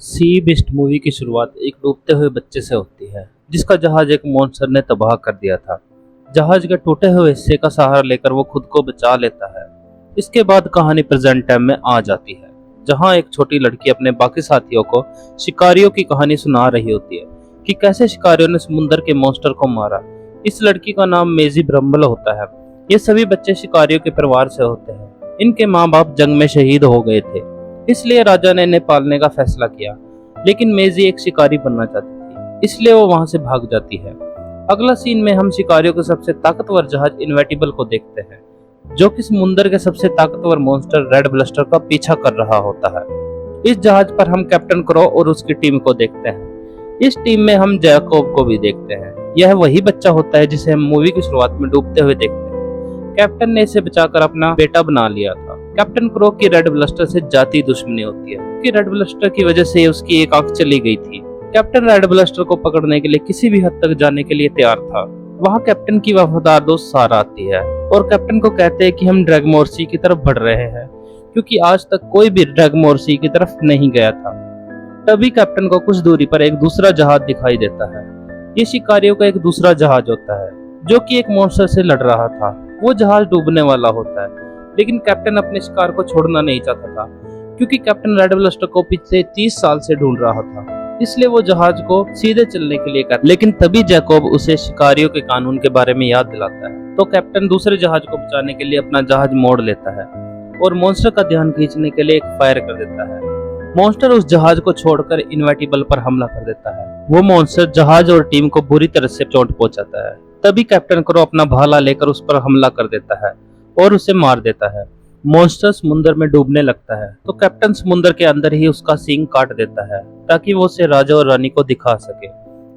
सी Bisht movie की शुरुआत एक डूबते हुए बच्चे से होती है जिसका जहाज एक मॉन्स्टर ने तबाह कर दिया था। जहाज के टूटे हुए हिस्से का सहारा लेकर वो खुद को बचा लेता है। इसके बाद कहानी प्रेजेंट टाइम में आ जाती है जहां एक छोटी लड़की अपने बाकी साथियों को शिकारियों की कहानी सुना रही होती है कि कैसे शिकारियों ने समुद्र के मॉन्स्टर को मारा। इस लड़की का नाम मेजी ब्रम्बल होता है। ये सभी बच्चे शिकारियों के परिवार से होते हैं। इनके माँ बाप जंग में शहीद हो गए थे, इसलिए राजा ने इन्हें पालने का फैसला किया। लेकिन मेजी एक शिकारी बनना चाहती थी, इसलिए वो वहां से भाग जाती है। अगला सीन में हम शिकारियों के सबसे ताकतवर जहाज इनविटेबल को देखते हैं, जो कि समुद्र के सबसे ताकतवर मॉन्स्टर रेड ब्लस्टर का पीछा कर रहा होता है। इस जहाज पर हम कैप्टन क्रो और उसकी टीम को देखते हैं। इस टीम में हम जैकोब को भी देखते हैं। यह वही बच्चा होता है जिसे हम मूवी की शुरुआत में डूबते हुए देखते हैं। कैप्टन ने इसे बचाकर अपना बेटा बना लिया था। कैप्टन क्रो की रेड ब्लस्टर से जाती दुश्मनी होती है क्योंकि रेड ब्लस्टर की वजह से उसकी एक आंख चली गई थी। कैप्टन रेड ब्लस्टर को पकड़ने के लिए किसी भी हद तक जाने के लिए तैयार था। वहाँ कैप्टन की वफादार दोस्त सारा आती है और कैप्टन को कहते हैं कि हम ड्रैगमोर की तरफ बढ़ रहे हैं क्योंकि आज तक कोई भी ड्रैगमोर की तरफ नहीं गया था। तभी कैप्टन को कुछ दूरी पर एक दूसरा जहाज दिखाई देता है। ये शिकारियों का एक दूसरा जहाज होता है जो कि एक मॉन्स्टर से लड़ रहा था। वो जहाज डूबने वाला होता है, लेकिन कैप्टन अपने शिकार को छोड़ना नहीं चाहता था क्योंकि कैप्टन रेड ब्लस्टर को पिछले 30 साल से ढूंढ रहा था। इसलिए वो जहाज को सीधे चलने के लिए कहता है। लेकिन तभी जैकोब उसे शिकारियों के कानून के बारे में याद दिलाता है, तो कैप्टन दूसरे जहाज को बचाने के लिए अपना जहाज मोड़ लेता है और मॉन्स्टर का ध्यान खींचने के लिए एक फायर कर देता है। मॉन्स्टर उस जहाज को छोड़कर इनविटेबल पर हमला कर देता है। वो मॉन्स्टर जहाज और टीम को बुरी तरह से चोट पहुंचाता है। तभी कैप्टन क्रो अपना भाला लेकर उस पर हमला कर देता है और उसे मार देता है। मॉन्स्टर समुद्र में डूबने लगता है, तो कैप्टन समुद्र के अंदर ही उसका सींग काट देता है ताकि वो उसे राजा और रानी को दिखा सके।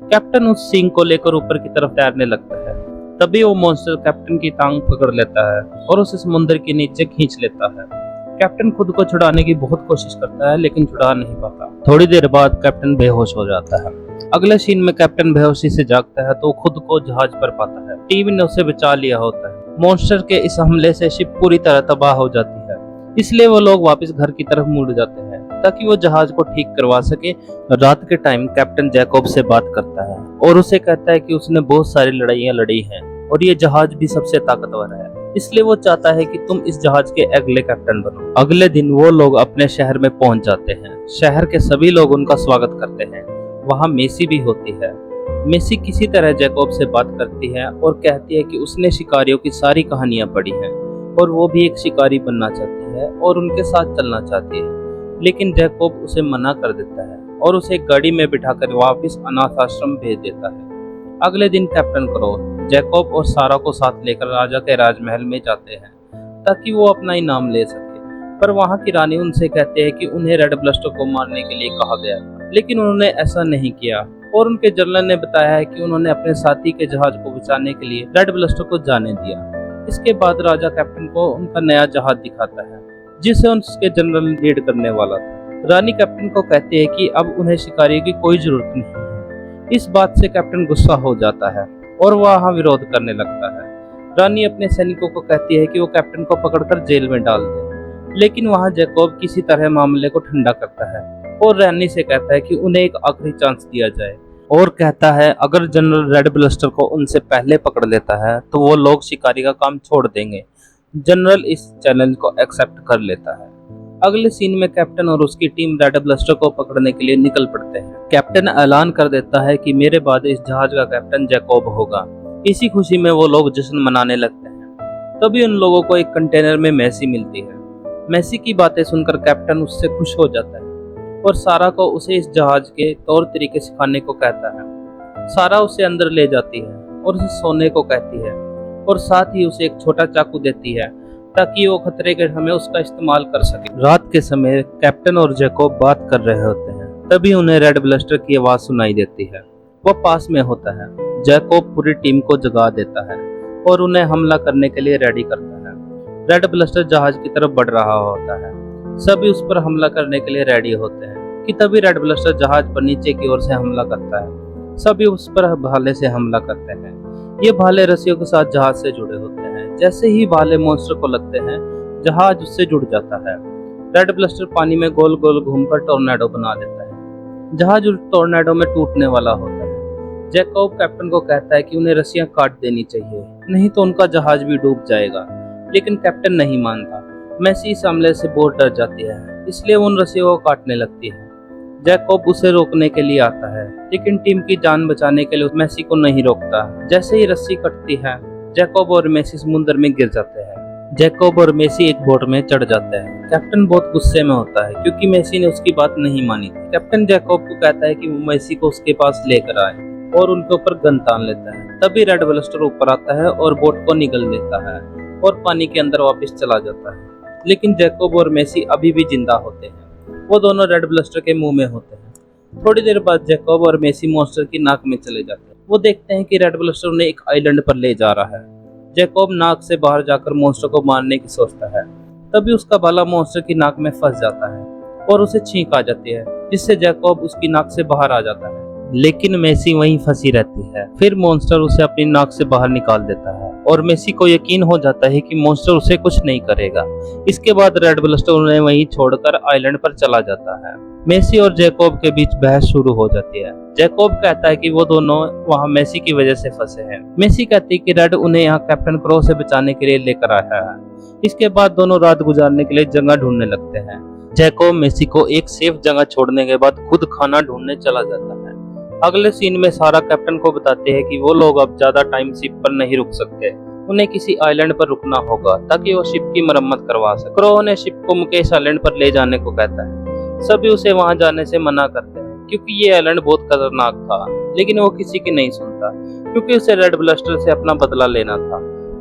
कैप्टन उस सींग को लेकर ऊपर की तरफ तैरने लगता है। तभी वो मॉन्स्टर कैप्टन की टांग पकड़ लेता है और उसे समुद्र के नीचे खींच लेता है। कैप्टन खुद को छुड़ाने की बहुत कोशिश करता है लेकिन छुड़ा नहीं पाता। थोड़ी देर बाद कैप्टन बेहोश हो जाता है। अगले सीन में कैप्टन बेहोशी से जागता है तो खुद को जहाज पर पाता है। टीम ने उसे बचा लिया होता है। मॉन्स्टर के इस हमले से शिप पूरी तरह तबाह हो जाती है, इसलिए वो लोग वापस घर की तरफ मुड़ जाते हैं ताकि वो जहाज को ठीक करवा सके। रात के टाइम कैप्टन जैकोब से बात करता है और उसे कहता है कि उसने बहुत सारी लड़ाइयां लड़ी हैं और ये जहाज भी सबसे ताकतवर है, इसलिए वो चाहता है कि तुम इस जहाज के अगले कैप्टन बनो। अगले दिन वो लोग अपने शहर में पहुंच जाते हैं। शहर के सभी लोग उनका स्वागत करते हैं। वहाँ मेसी भी होती है। मेसी किसी तरह जैकोब से बात करती है और कहती है कि उसने शिकारियों की सारी कहानियां पढ़ी हैं और वो भी एक शिकारी बनना चाहती है और उनके साथ चलना चाहती है। लेकिन जैकोब उसे मना कर देता है और उसे गाड़ी में बिठाकर वापस अनाथ आश्रम भेज देता है। अगले दिन कैप्टन क्रो जैकोब और सारा को साथ लेकर राजा के राजमहल में जाते हैं ताकि वो अपना इनाम ले सके। पर वहाँ की रानी उनसे कहते हैं कि उन्हें रेड ब्लस्टर को मारने के लिए कहा गया था, लेकिन उन्होंने ऐसा नहीं किया और उनके जनरल ने बताया है कि उन्होंने अपने साथी के जहाज को बचाने के लिए रेड ब्लस्टर को जाने दिया। इसके बाद राजा कैप्टन को उनका नया जहाज दिखाता है जिसे उसके जनरल लीड करने वाला था। रानी कैप्टन को कहती है कि अब उन्हें शिकारियों की कोई जरूरत नहीं है। इस बात से कैप्टन गुस्सा हो जाता है और वह विरोध करने लगता है। रानी अपने सैनिकों को कहती है कि वो कैप्टन को पकड़कर जेल में डाल दे, लेकिन वहाँ जैकोब किसी तरह मामले को ठंडा करता है और रानी से कहता है कि उन्हें एक आखिरी चांस दिया जाए और कहता है अगर जनरल रेड ब्लस्टर को उनसे पहले पकड़ लेता है तो वो लोग शिकारी का काम छोड़ देंगे। जनरल इस चैलेंज को एक्सेप्ट कर लेता है। अगले सीन में कैप्टन और उसकी टीम रेड ब्लस्टर को पकड़ने के लिए निकल पड़ते हैं। कैप्टन ऐलान कर देता है कि मेरे बाद इस जहाज का कैप्टन जैकोब होगा। इसी खुशी में वो लोग जश्न मनाने लगते हैं। तभी उन लोगों को एक कंटेनर में मैसी मिलती है। मैसी की बातें सुनकर कैप्टन उससे खुश हो जाता है और सारा को उसे इस जहाज के तौर तरीके सिखाने को कहता है। सारा उसे अंदर ले जाती है और उसे सोने को कहती है और साथ ही उसे एक छोटा चाकू देती है ताकि वो खतरे के समय उसका इस्तेमाल कर सके। रात के समय कैप्टन और जैकोब बात कर रहे होते हैं। तभी उन्हें रेड ब्लस्टर की आवाज सुनाई देती है। वह पास में होता है। जैकोब पूरी टीम को जगा देता है और उन्हें हमला करने के लिए रेडी करता है। रेड ब्लस्टर जहाज की तरफ बढ़ रहा होता है। सभी उस पर हमला करने के लिए रेडी होते हैं कि तभी रेड ब्लस्टर जहाज पर नीचे की ओर से हमला करता है। सभी उस पर भाले से हमला करते हैं। ये भाले रस्सियों के साथ जहाज से जुड़े होते हैं। जैसे ही भाले मॉन्स्टर को लगते हैं, जहाज उससे जुड़ जाता है। रेड ब्लस्टर पानी में गोल गोल घूमकर टोर्नेडो बना देता है। जहाज उस टोर्नेडो में टूटने वाला होता है। जैकब कैप्टन को कहता है कि उन्हें रस्सियां काट देनी चाहिए, नहीं तो उनका जहाज भी डूब जाएगा, लेकिन कैप्टन नहीं मानता। मैसी इस हमले से बहुत डर जाती है, इसलिए वो उन रस्सियों को काटने लगती है। जैकब उसे रोकने के लिए आता है, लेकिन टीम की जान बचाने के लिए मैसी को नहीं रोकता। जैसे ही रस्सी कटती है, जैकब और मैसी समुद्र में गिर जाते हैं। जैकब और मैसी एक बोट में चढ़ जाते हैं। कैप्टन बहुत गुस्से में होता है क्योंकि मैसी ने उसकी बात नहीं मानी थी। कैप्टन जैकब को कहता है कि वो मैसी को उसके पास लेकर आए और उनके ऊपर गन तान लेता है। तभी रेड ब्लस्टर ऊपर आता है और बोट को निगल देता है और पानी के अंदर वापस चला जाता है। लेकिन जैकब और मैसी अभी भी जिंदा होते हैं। वो दोनों रेड ब्लस्टर के मुंह में होते हैं। थोड़ी देर बाद जैकब और मैसी मॉन्स्टर की नाक में चले जाते हैं। वो देखते हैं कि रेड ब्लस्टर उन्हें एक आइलैंड पर ले जा रहा है। जैकब नाक से बाहर जाकर मॉन्स्टर को मारने की सोचता है। तभी उसका भाला मॉन्स्टर की नाक में फंस जाता है और उसे छींक आ जाती है, जिससे जैकब उसकी नाक से बाहर आ जाता है। लेकिन मैसी वहीं फंसी रहती है। फिर मॉन्स्टर उसे अपनी नाक से बाहर निकाल देता है और मैसी को यकीन हो जाता है कि मॉन्स्टर उसे कुछ नहीं करेगा। इसके बाद रेड ब्लस्टर उन्हें वहीं छोड़कर आइलैंड पर चला जाता है। मैसी और जैकब के बीच बहस शुरू हो जाती है। जैकब कहता है कि वो दोनों वहां मैसी की वजह से फंसे हैं। मैसी कहती है कि रेड उन्हें यहाँ कैप्टन क्रो से बचाने के लिए लेकर आया है। इसके बाद दोनों रात गुजारने के लिए जगह ढूंढने लगते हैं। जैकब मैसी को एक सेफ जगह छोड़ने के बाद खुद खाना ढूंढने चला जाता है। अगले सीन में सारा कैप्टन को बताते हैं कि वो लोग अब ज्यादा टाइम शिप पर नहीं रुक सकते। उन्हें किसी आइलैंड पर रुकना होगा ताकि वो शिप की मरम्मत करवा सके। क्रो ने शिप को मुकेश आइलैंड पर ले जाने को कहता है। सभी उसे वहां जाने से मना करते हैं क्योंकि ये आइलैंड बहुत खतरनाक था, लेकिन वो किसी की नहीं सुनता क्योंकि उसे रेड ब्लस्टर से अपना बदला लेना था।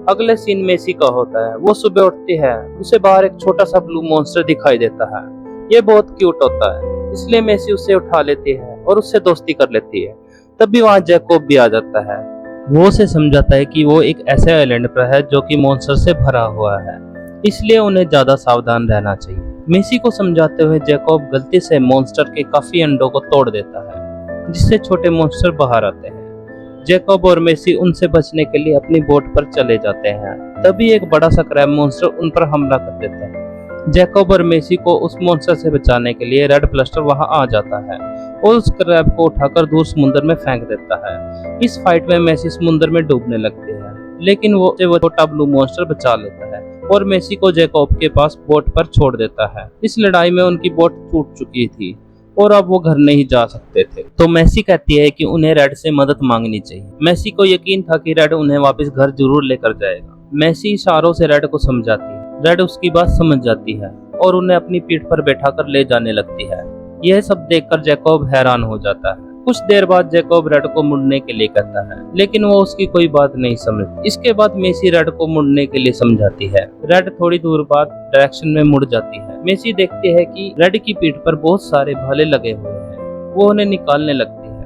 अगले सीन मैसी का होता है। वो सुबह उठती है, उसे बाहर एक छोटा सा ब्लू मॉन्स्टर दिखाई देता है। ये बहुत क्यूट होता है, इसलिए मैसी उसे उठा लेती है और उससे दोस्ती कर लेती है। तभी वहां जैकब भी आ जाता है। वो उसे समझाता है कि वो एक ऐसे आइलैंड पर है जो कि मॉन्स्टर से भरा हुआ है, इसलिए उन्हें ज्यादा सावधान रहना चाहिए। मैसी को समझाते हुए जैकब गलती से मॉन्स्टर के काफी अंडों को तोड़ देता है, जिससे छोटे मॉन्स्टर बाहर आते हैं। जैकब और मैसी उनसे बचने के लिए अपनी बोट पर चले जाते हैं। तभी एक बड़ा सा क्रैब मॉन्स्टर उन पर हमला कर देता है। जैकब और मैसी को उस मॉन्स्टर से बचाने के लिए रेड ब्लस्टर वहां आ जाता है और उस क्रैब को उठाकर दूर समुद्र में फेंक देता है। इस फाइट में मैसी समुद्र में डूबने लगती है, लेकिन वो छोटा ब्लू मॉन्स्टर बचा लेता है और मैसी को जैकब के पास बोट पर छोड़ देता है। इस लड़ाई में उनकी बोट टूट चुकी थी और अब वो घर नहीं जा सकते थे, तो मैसी कहती है कि उन्हें रेड से मदद मांगनी चाहिए। मैसी को यकीन था कि रेड उन्हें वापस घर जरूर लेकर जाएगा। मैसी इशारों से रेड को समझाती है। रेड उसकी बात समझ जाती है और उन्हें अपनी पीठ पर बैठाकर ले जाने लगती है। यह सब देखकर जैकब हैरान हो जाता है। कुछ देर बाद जैकब रेड को मुड़ने के लिए कहता है, लेकिन वो उसकी कोई बात नहीं समझती। इसके बाद मैसी रेड को मुड़ने के लिए समझाती है। रेड थोड़ी दूर बाद डायरेक्शन में मुड़ जाती है। मैसी देखती है कि रेड की पीठ पर बहुत सारे भाले लगे हुए हैं। वो उन्हें निकालने लगती है।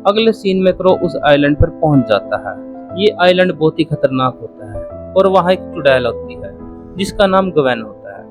अगले सीन में क्रो उस आइलैंड पर पहुंच जाता है। ये आइलैंड बहुत ही खतरनाक होता है और वहाँ एक चुड़ैल होती है जिसका नाम ग्वेन होता है।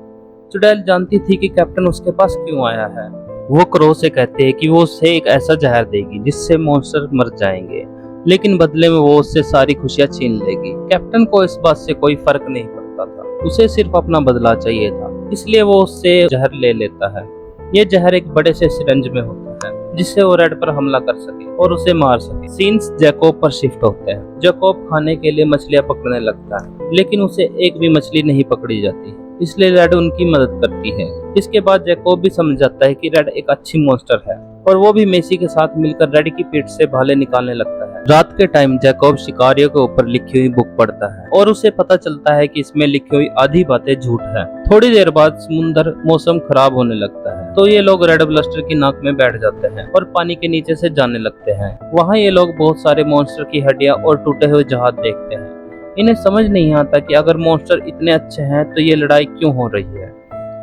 चुड़ैल जानती थी कि कैप्टन उसके पास क्यों आया है। वो क्रो से कहते हैं कि वो उसे एक ऐसा जहर देगी जिससे मॉन्स्टर मर जाएंगे, लेकिन बदले में वो उससे सारी खुशियां छीन लेगी। कैप्टन को इस बात से कोई फर्क नहीं पड़ता था, उसे सिर्फ अपना बदला चाहिए था, इसलिए वो उससे जहर ले लेता है। ये जहर एक बड़े से सिरंज में होता है जिससे वो रेड पर हमला कर सके और उसे मार सके। सीन्स जैकब पर शिफ्ट होते हैं। जैकब खाने के लिए मछलियां पकड़ने लगता है, लेकिन उसे एक भी मछली नहीं पकड़ी जाती, इसलिए रेड उनकी मदद करती है। इसके बाद जैकब भी समझ जाता है कि रेड एक अच्छी मॉन्स्टर है और वो भी मैसी के साथ मिलकर रेड की पीठ से भाले निकालने लगता है। रात के टाइम जैकब शिकारियों के ऊपर लिखी हुई बुक पढ़ता है और उसे पता चलता है कि इसमें लिखी हुई आधी बातें झूठ है। थोड़ी देर बाद समुद्र मौसम खराब होने लगता है, तो ये लोग रेड ब्लस्टर की नाक में बैठ जाते हैं और पानी के नीचे से जाने लगते हैं। वहाँ ये लोग बहुत सारे मॉन्स्टर की हड्डियां और टूटे हुए जहाज देखते हैं। इन्हें समझ नहीं आता कि अगर मॉन्स्टर इतने अच्छे हैं तो ये लड़ाई क्यों हो रही है।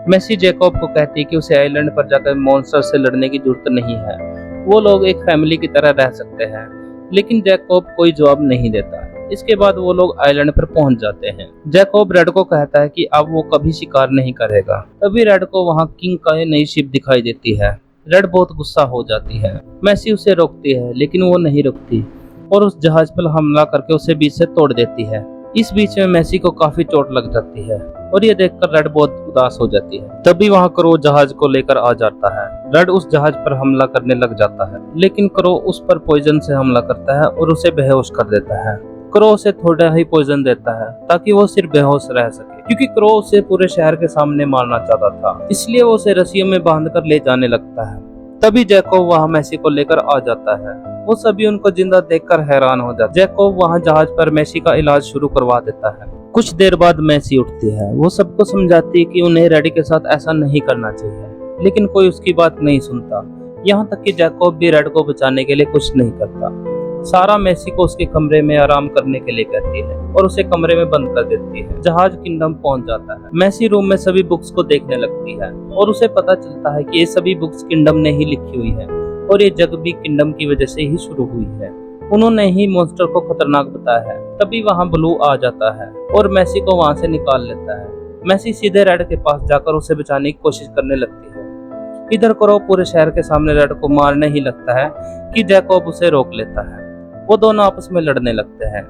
मैसी जैकब को कहती है कि उसे आइलैंड पर जाकर मॉन्स्टर से लड़ने की जरूरत नहीं है, वो लोग एक फैमिली की तरह रह सकते हैं, लेकिन जैकब कोई जवाब नहीं देता। इसके बाद वो लोग आइलैंड पर पहुंच जाते हैं। जैकब रेड को कहता है कि अब वो कभी शिकार नहीं करेगा। तभी रेड को वहाँ किंग का नई शिप दिखाई देती है। रेड बहुत गुस्सा हो जाती है। मैसी उसे रोकती है, लेकिन वो नहीं रुकती और उस जहाज पर हमला करके उसे बीच से तोड़ देती है। इस बीच में मैसी को काफी चोट लग जाती है और ये देखकर रेड बहुत उदास हो जाती है। तभी वहाँ क्रो जहाज को लेकर आ जाता है। रेड उस जहाज पर हमला करने लग जाता है, लेकिन क्रो उस पर पॉइजन से हमला करता है और उसे बेहोश कर देता है। क्रो उसे थोड़ा ही पॉइजन देता है ताकि वो सिर्फ बेहोश रह सके, क्योंकि क्रो उसे पूरे शहर के सामने मारना चाहता था, इसलिए वो उसे रस्सियों में बांधकर ले जाने लगता है। तभी जैकोब वहाँ मैसी को लेकर आ जाता है। वो सभी उनको जिंदा देखकर हैरान हो जाते। जैकोब वहाँ जहाज पर मैसी का इलाज शुरू करवा देता है। कुछ देर बाद मैसी उठती है। वो सबको समझाती है कि उन्हें रेड के साथ ऐसा नहीं करना चाहिए, लेकिन कोई उसकी बात नहीं सुनता। यहाँ तक कि जैकोब भी रेड को बचाने के लिए कुछ नहीं करता। सारा मैसी को उसके कमरे में आराम करने के लिए कहती है और उसे कमरे में बंद कर देती है। जहाज किंगडम पहुंच जाता है। मैसी रूम में सभी बुक्स को देखने लगती है और उसे पता चलता है कि ये सभी बुक्स किंगडम ने ही लिखी हुई है और ये जग भी किंगडम की वजह से ही शुरू हुई है। उन्होंने ही मॉन्स्टर को खतरनाक बताया है। तभी वहाँ ब्लू आ जाता है और मैसी को वहाँ से निकाल लेता है। मैसी सीधे रेड के पास जाकर उसे बचाने की कोशिश करने लगती है। इधर क्रो पूरे शहर के सामने रेड को मारने ही लगता है कि जैकोब उसे रोक लेता है। वो दोनों आपस में लड़ने लगते हैं।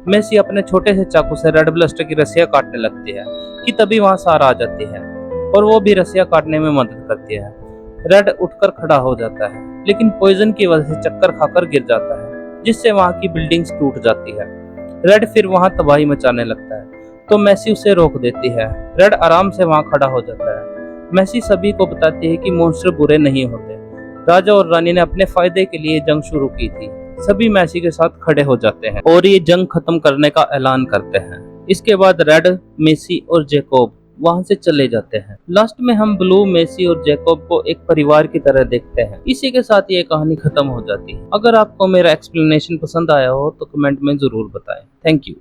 मैसी अपने छोटे से चाकू से रेड ब्लस्टर की रस्सियां काटने लगती है कि तभी वहां सारा आ जाती है और वो भी रस्सियां काटने में मदद करती है। रेड उठकर खड़ा हो जाता है, लेकिन पॉइजन की वजह से चक्कर खाकर गिर जाता है, जिससे वहां की बिल्डिंग्स टूट जाती है। रेड फिर वहां तबाही मचाने लगता है, तो मैसी उसे रोक देती है। रेड आराम से वहां खड़ा हो जाता है। मैसी सभी को बताती है कि मॉन्स्टर बुरे नहीं होते। राजा और रानी ने अपने फायदे के लिए जंग शुरू की थी। सभी मैसी के साथ खड़े हो जाते हैं और ये जंग खत्म करने का ऐलान करते हैं। इसके बाद रेड, मैसी और जैकोब वहां से चले जाते हैं। लास्ट में हम ब्लू, मैसी और जैकोब को एक परिवार की तरह देखते हैं। इसी के साथ ये कहानी खत्म हो जाती है। अगर आपको मेरा एक्सप्लेनेशन पसंद आया हो तो कमेंट में जरूर बताएं। Thank you.